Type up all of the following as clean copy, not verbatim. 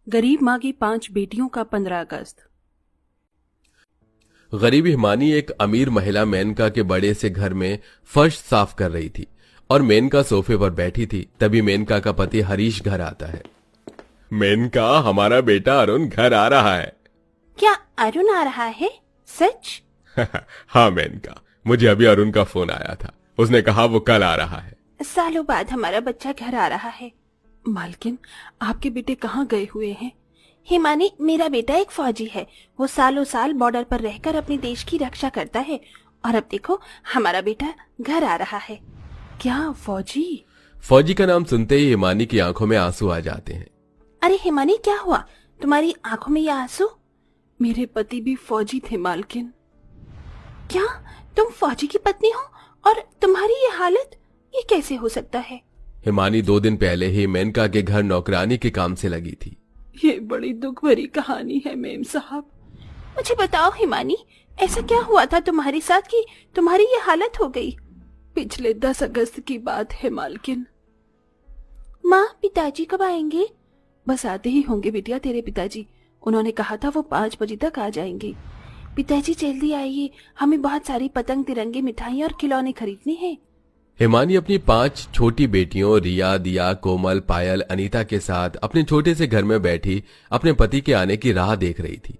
गरीब माँ की 5 बेटियों का 15 अगस्त। गरीब हिमानी एक अमीर महिला मेनका के बड़े से घर में फर्श साफ कर रही थी और मेनका सोफे पर बैठी थी। तभी मेनका का पति हरीश घर आता है। मेनका, हमारा बेटा अरुण घर आ रहा है। क्या अरुण आ रहा है? सच? हाँ मेनका, मुझे अभी अरुण का फोन आया था। उसने कहा वो कल आ रहा है। सालों बाद हमारा बच्चा घर आ रहा है। मालकिन, आपके बेटे कहाँ गए हुए हैं? हिमानी, मेरा बेटा एक फौजी है। वो सालों साल बॉर्डर पर रहकर अपने देश की रक्षा करता है और अब देखो हमारा बेटा घर आ रहा है। क्या फौजी? फौजी का नाम सुनते ही हिमानी की आंखों में आंसू आ जाते हैं। अरे हिमानी, क्या हुआ? तुम्हारी आंखों में ये आंसू? मेरे पति भी फौजी थे मालकिन। क्या तुम फौजी की पत्नी हो और तुम्हारी ये हालत? ये कैसे हो सकता है? हिमानी 2 दिन पहले ही मेनका के घर नौकरानी के काम से लगी थी। ये बड़ी दुख भरी कहानी है मेम साहब। मुझे बताओ हिमानी, ऐसा क्या हुआ था तुम्हारे साथ कि तुम्हारी ये हालत हो गई? पिछले 10 अगस्त की बात है मालकिन। माँ, पिताजी कब आएंगे? बस आते ही होंगे बिटिया तेरे पिताजी। उन्होंने कहा था वो 5 बजे तक आ जाएंगे। पिताजी जल्दी आइए, हमें बहुत सारी पतंग, तिरंगे, मिठाई और खिलौने खरीदने हैं। हिमानी अपनी 5 छोटी बेटियों रिया, दिया, कोमल, पायल, अनीता के साथ अपने छोटे से घर में बैठी अपने पति के आने की राह देख रही थी।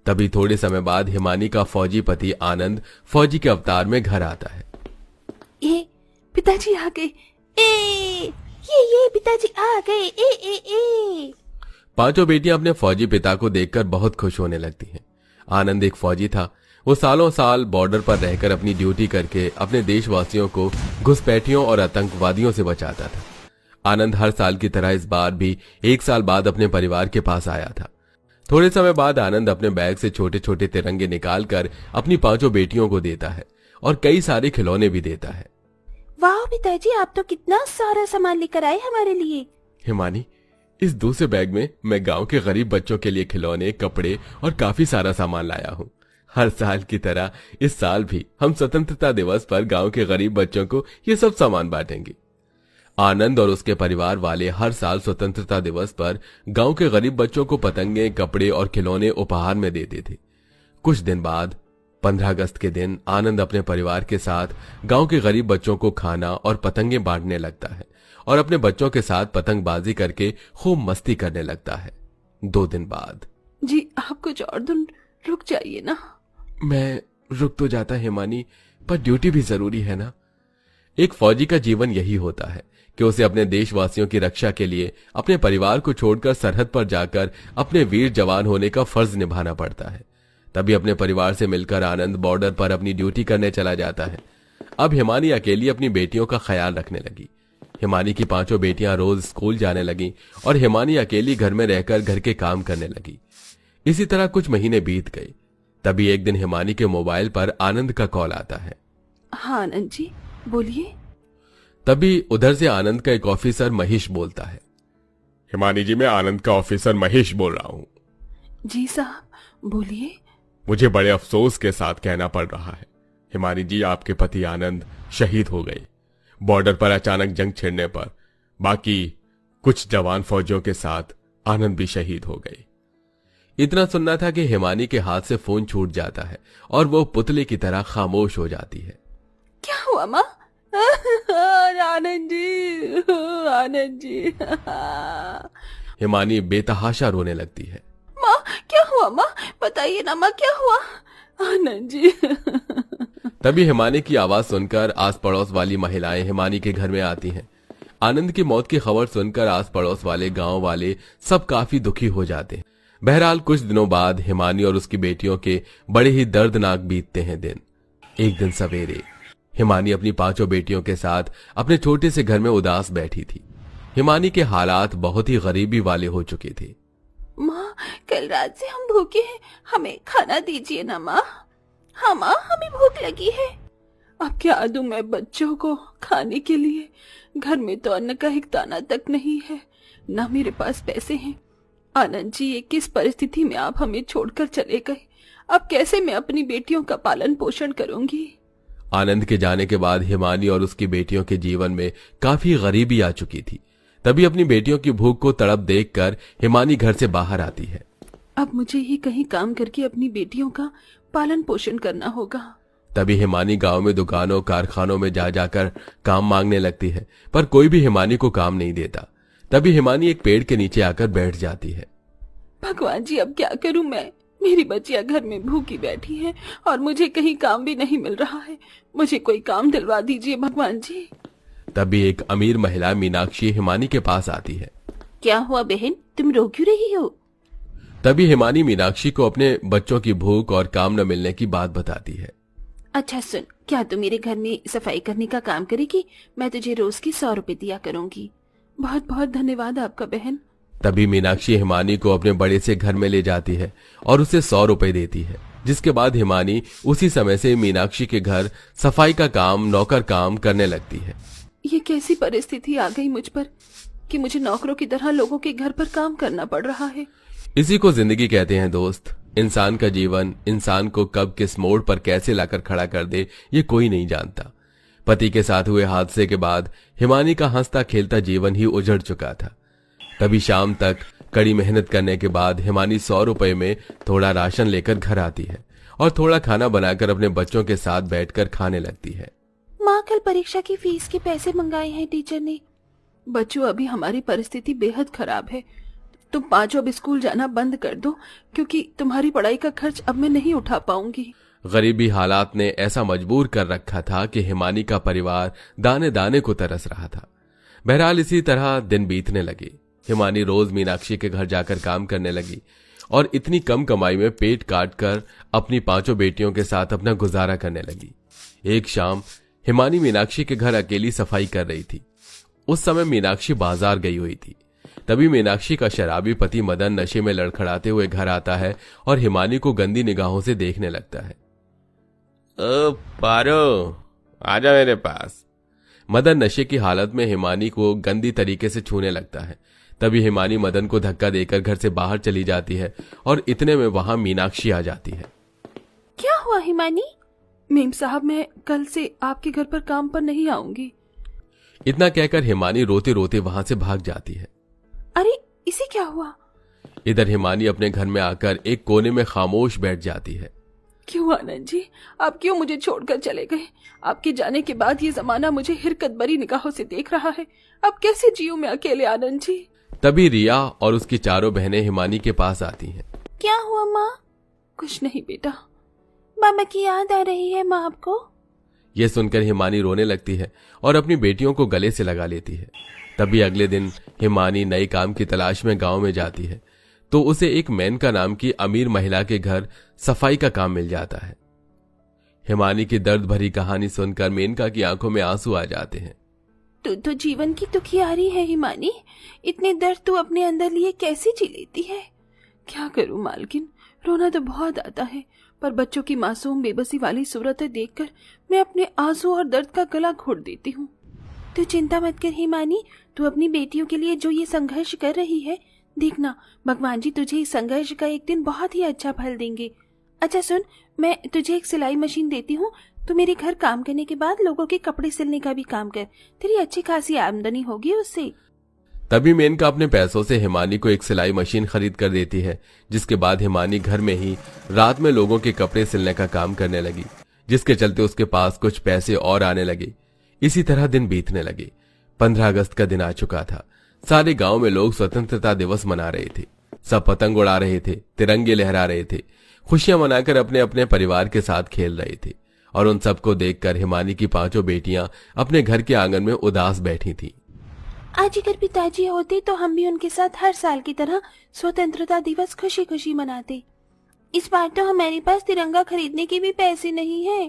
तभी थोड़े समय बाद हिमानी का फौजी पति आनंद फौजी के अवतार में घर आता है। ए, पिताजी आ गए। ये पिताजी आ गए। ए। 5 बेटियां अपने फौजी पिता को देखकर बहुत खुश होने लगती हैं। आनंद एक फौजी था। वो सालों साल बॉर्डर पर रहकर अपनी ड्यूटी करके अपने देशवासियों को घुसपैठियों और आतंकवादियों से बचाता था। आनंद हर साल की तरह इस बार भी 1 साल बाद अपने परिवार के पास आया था। थोड़े समय बाद आनंद अपने बैग से छोटे छोटे तिरंगे निकालकर अपनी 5 बेटियों को देता है और कई सारे खिलौने भी देता है। वाह पिताजी, आप तो कितना सारा सामान लेकर आए हमारे लिए। हिमानी, इस दूसरे बैग में मैं गांव के गरीब बच्चों के लिए खिलौने, कपड़े और काफी सारा सामान लाया हूँ। हर साल की तरह इस साल भी हम स्वतंत्रता दिवस पर गांव के गरीब बच्चों को ये सब सामान बांटेंगे। आनंद और उसके परिवार वाले हर साल स्वतंत्रता दिवस पर गांव के गरीब बच्चों को पतंगे, कपड़े और खिलौने उपहार में देते थे। कुछ दिन बाद 15 अगस्त के दिन आनंद अपने परिवार के साथ गांव के गरीब बच्चों को खाना और पतंगे बांटने लगता है और अपने बच्चों के साथ पतंगबाजी करके खूब मस्ती करने लगता है। 2 दिन बाद। जी, आप कुछ और दिन रुक जाइए ना। मैं रुक तो जाता हिमानी, पर ड्यूटी भी जरूरी है ना। एक फौजी का जीवन यही होता है कि उसे अपने देशवासियों की रक्षा के लिए अपने परिवार को छोड़कर सरहद पर जाकर अपने वीर जवान होने का फर्ज निभाना पड़ता है। तभी अपने परिवार से मिलकर आनंद बॉर्डर पर अपनी ड्यूटी करने चला जाता है। अब हिमानी अकेली अपनी बेटियों का ख्याल रखने लगी। हिमानी की 5 बेटियां रोज स्कूल जाने लगी और हिमानी अकेली घर में रहकर घर के काम करने लगी। इसी तरह कुछ महीने बीत गए। तभी एक दिन हिमानी के मोबाइल पर आनंद का कॉल आता है। हाँ आनंद जी, बोलिए। तभी उधर से आनंद का एक ऑफिसर महेश बोलता है। हिमानी जी, मैं आनंद का ऑफिसर महेश बोल रहा हूँ। जी साहब, बोलिए। मुझे बड़े अफसोस के साथ कहना पड़ रहा है, हिमानी जी, आपके पति आनंद शहीद हो गए बॉर्डर पर अचानक जंग छिड़ने पर। बाकी कुछ जवान फौजियों के साथ आनंद भी शहीद हो गए। इतना सुनना था कि हिमानी के हाथ से फोन छूट जाता है और वो पुतले की तरह खामोश हो जाती है। क्या हुआ माँ? आनंद जी, आनंद जी। हिमानी बेतहाशा रोने लगती है। माँ, क्या हुआ माँ? बताइए ना माँ, क्या हुआ? आनंद जी। तभी हिमानी की आवाज सुनकर आस पड़ोस वाली महिलाएं हिमानी के घर में आती हैं। आनंद की मौत की खबर सुनकर आस पड़ोस वाले गांव वाले सब काफी दुखी हो जाते हैं। बहरहाल कुछ दिनों बाद हिमानी और उसकी बेटियों के बड़े ही दर्दनाक बीतते हैं दिन। एक दिन सवेरे हिमानी अपनी 5 बेटियों के साथ अपने छोटे से घर में उदास बैठी थी। हिमानी के हालात बहुत ही गरीबी वाले हो चुके थे। माँ, कल रात से हम भूखे हैं, हमें खाना दीजिए ना माँ। हाँ माँ, हमें भूख लगी है। अब क्या दूं मैं बच्चों को खाने के लिए? घर में तो अन्न का एक दाना तक नहीं है, ना मेरे पास पैसे हैं। आनंद जी, ये किस परिस्थिति में आप हमें छोड़कर चले गए? अब कैसे मैं अपनी बेटियों का पालन पोषण करूंगी? आनंद के जाने के बाद हिमानी और उसकी बेटियों के जीवन में काफी गरीबी आ चुकी थी। तभी अपनी बेटियों की भूख को तड़प देखकर हिमानी घर से बाहर आती है। अब मुझे ही कहीं काम करके अपनी बेटियों का पालन पोषण करना होगा। तभी हिमानी गांव में दुकानों कारखानों में जा जाकर काम मांगने लगती है, पर कोई भी हिमानी को काम नहीं देता। तभी हिमानी एक पेड़ के नीचे आकर बैठ जाती है। भगवान जी, अब क्या करूं मैं? मेरी बच्चियां घर में भूखी बैठी हैं और मुझे कहीं काम भी नहीं मिल रहा है। मुझे कोई काम दिलवा दीजिए भगवान जी। तभी एक अमीर महिला मीनाक्षी हिमानी के पास आती है। क्या हुआ बहन, तुम रो क्यों रही हो? तभी हिमानी मीनाक्षी को अपने बच्चों की भूख और काम न मिलने की बात बताती है। अच्छा सुन, क्या तू मेरे घर में सफाई करने का काम करेगी? मैं तुझे रोज की 100 रुपए दिया करूंगी। बहुत बहुत धन्यवाद आपका बहन। तभी मीनाक्षी हिमानी को अपने बड़े से घर में ले जाती है और उसे 100 रुपए देती है, जिसके बाद हिमानी उसी समय से मीनाक्षी के घर सफाई का काम, नौकर काम करने लगती है। ये कैसी परिस्थिति आ गई मुझ पर कि मुझे नौकरों की तरह लोगों के घर पर काम करना पड़ रहा है। इसी को जिंदगी कहते हैं दोस्त। इंसान का जीवन इंसान को कब किस मोड़ पर कैसे लाकर खड़ा कर दे, ये कोई नहीं जानता। पति के साथ हुए हादसे के बाद हिमानी का हंसता खेलता जीवन ही उजड़ चुका था। तभी शाम तक कड़ी मेहनत करने के बाद हिमानी 100 रुपए में थोड़ा राशन लेकर घर आती है और थोड़ा खाना बनाकर अपने बच्चों के साथ बैठकर खाने लगती है। माँ, कल परीक्षा की फीस के पैसे मंगाए हैं टीचर ने। बच्चों, अभी हमारी परिस्थिति बेहद खराब है। तुम पांचों अब स्कूल जाना बंद कर दो, क्योंकि तुम्हारी पढ़ाई का खर्च अब मैं नहीं उठा पाऊंगी। गरीबी हालात ने ऐसा मजबूर कर रखा था कि हिमानी का परिवार दाने दाने को तरस रहा था। बहरहाल इसी तरह दिन बीतने लगे। हिमानी रोज मीनाक्षी के घर जाकर काम करने लगी और इतनी कम कमाई में पेट काट कर अपनी 5 बेटियों के साथ अपना गुजारा करने लगी। एक शाम हिमानी मीनाक्षी के घर अकेली सफाई कर रही थी। उस समय मीनाक्षी बाजार गई हुई थी। तभी मीनाक्षी का शराबी पति मदन नशे में लड़खड़ाते हुए घर आता है और हिमानी को गंदी निगाहों से देखने लगता है। ओ पारो, आजा मेरे पास। मदन नशे की हालत में हिमानी को गंदी तरीके से छूने लगता है। तभी हिमानी मदन को धक्का देकर घर से बाहर चली जाती है और इतने में वहां मीनाक्षी आ जाती है। क्या हुआ हिमानी? मेम साहब, मैं कल से आपके घर पर काम पर नहीं आऊंगी। इतना कहकर हिमानी रोते रोते वहां से भाग जाती है। अरे, इसे क्या हुआ? इधर हिमानी अपने घर में आकर एक कोने में खामोश बैठ जाती है। क्यों आनंद जी, आप क्यों मुझे छोड़कर चले गए? आपके जाने के बाद ये जमाना मुझे हिरकत भरी निगाहों से देख रहा है। अब कैसे जीऊं मैं अकेले आनंद जी? तभी रिया और उसकी 4 बहनें हिमानी के पास आती हैं। क्या हुआ माँ? कुछ नहीं बेटा। मामा की याद आ रही है माँ आपको? यह सुनकर हिमानी रोने लगती है और अपनी बेटियों को गले से लगा लेती है। तभी अगले दिन हिमानी नए काम की तलाश में गांव में जाती है तो उसे एक मेनका नाम की अमीर महिला के घर सफाई का काम मिल जाता है। हिमानी की दर्द भरी कहानी सुनकर मेनका की आंखों में आंसू आ जाते हैं। तू तो जीवन की दुखियारी है हिमानी। इतने दर्द तू अपने अंदर लिए कैसे जी लेती है? क्या करूं मालकिन, रोना तो बहुत आता है, पर बच्चों की मासूम बेबसी वाली सूरतें देखकर मैं अपने आंसू और दर्द का गला घोट देती हूँ। तू चिंता मत कर हिमानी, तू अपनी बेटियों के लिए जो ये संघर्ष कर रही है, देखना भगवान जी तुझे इस संघर्ष का एक दिन बहुत ही अच्छा फल देंगे। अच्छा सुन, मैं तुझे एक सिलाई मशीन देती हूँ। तू मेरे घर काम करने के बाद लोगों के कपड़े सिलने का भी काम कर। तेरी अच्छी खासी आमदनी होगी उससे। तभी मेनका अपने पैसों से हिमानी को एक सिलाई मशीन खरीद कर देती है, जिसके बाद हिमानी घर में ही रात में लोगों के कपड़े सिलने का काम करने लगी, जिसके चलते उसके पास कुछ पैसे और आने लगे। इसी तरह दिन बीतने लगे। 15 अगस्त का दिन आ चुका था। सारे गांव में लोग स्वतंत्रता दिवस मना रहे थे। सब पतंग उड़ा रहे थे, तिरंगे लहरा रहे थे, खुशियां मनाकर अपने अपने परिवार के साथ खेल रहे थे। और उन सबको देखकर हिमानी की 5 बेटियां अपने घर के आंगन में उदास बैठी थीं। आज अगर पिताजी होते तो हम भी उनके साथ हर साल की तरह स्वतंत्रता दिवस खुशी खुशी मनाते। इस बार तो हमारे पास तिरंगा खरीदने के भी पैसे नहीं है।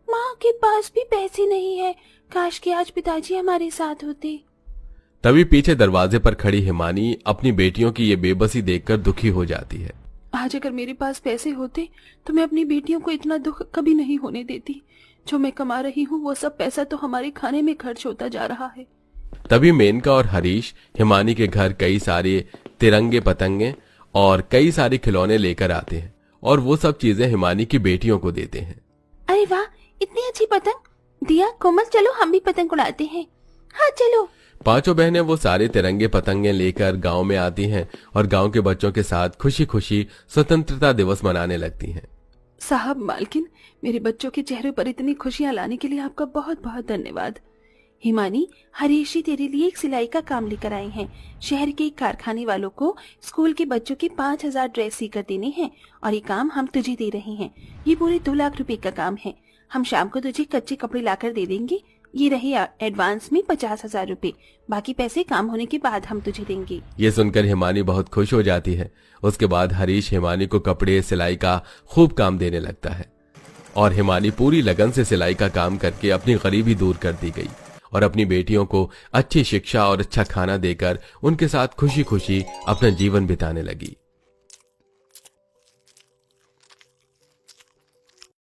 माँ के पास भी पैसे नहीं है। काश कि आज पिताजी हमारे साथ होते। तभी पीछे दरवाजे पर खड़ी हिमानी अपनी बेटियों की ये बेबसी देखकर दुखी हो जाती है। आज अगर मेरे पास पैसे होते तो मैं अपनी बेटियों को इतना दुख कभी नहीं होने देती। जो मैं कमा रही हूँ वो सब पैसा तो हमारे खाने में खर्च होता जा रहा है। तभी मेनका और हरीश हिमानी के घर कई सारे तिरंगे, पतंगे और कई सारे खिलौने लेकर आते हैं और वो सब चीजें हिमानी की बेटियों को देते हैं। अरे वाह, इतनी अच्छी पतंग! दिया, कोमल, चलो हम भी पतंग उड़ाते हैं। हाँ चलो। पांचों बहनें वो सारे तिरंगे पतंगे लेकर गांव में आती हैं और गांव के बच्चों के साथ खुशी खुशी स्वतंत्रता दिवस मनाने लगती हैं। साहब मालकिन, मेरे बच्चों के चेहरे पर इतनी खुशियां लाने के लिए आपका बहुत बहुत धन्यवाद। हिमानी, हरीश जी तेरे लिए एक सिलाई का काम लेकर आए हैं। शहर के एक कारखाने वालों को स्कूल के बच्चों के 5,000 ड्रेस सीकर देने हैं और ये काम हम तुझे दे रहे हैं। ये पूरे 2 लाख रुपए का काम है। हम शाम को तुझे कच्चे कपड़े लाकर दे देंगे। ये रहे एडवांस में 50,000 रुपए, बाकी पैसे काम होने के बाद हम तुझे देंगे। ये सुनकर हिमानी बहुत खुश हो जाती है। उसके बाद हरीश हिमानी को कपड़े सिलाई का खूब काम देने लगता है और हिमानी पूरी लगन से सिलाई का काम करके अपनी गरीबी दूर कर दी गई और अपनी बेटियों को अच्छी शिक्षा और अच्छा खाना देकर उनके साथ खुशी खुशी अपना जीवन बिताने लगी।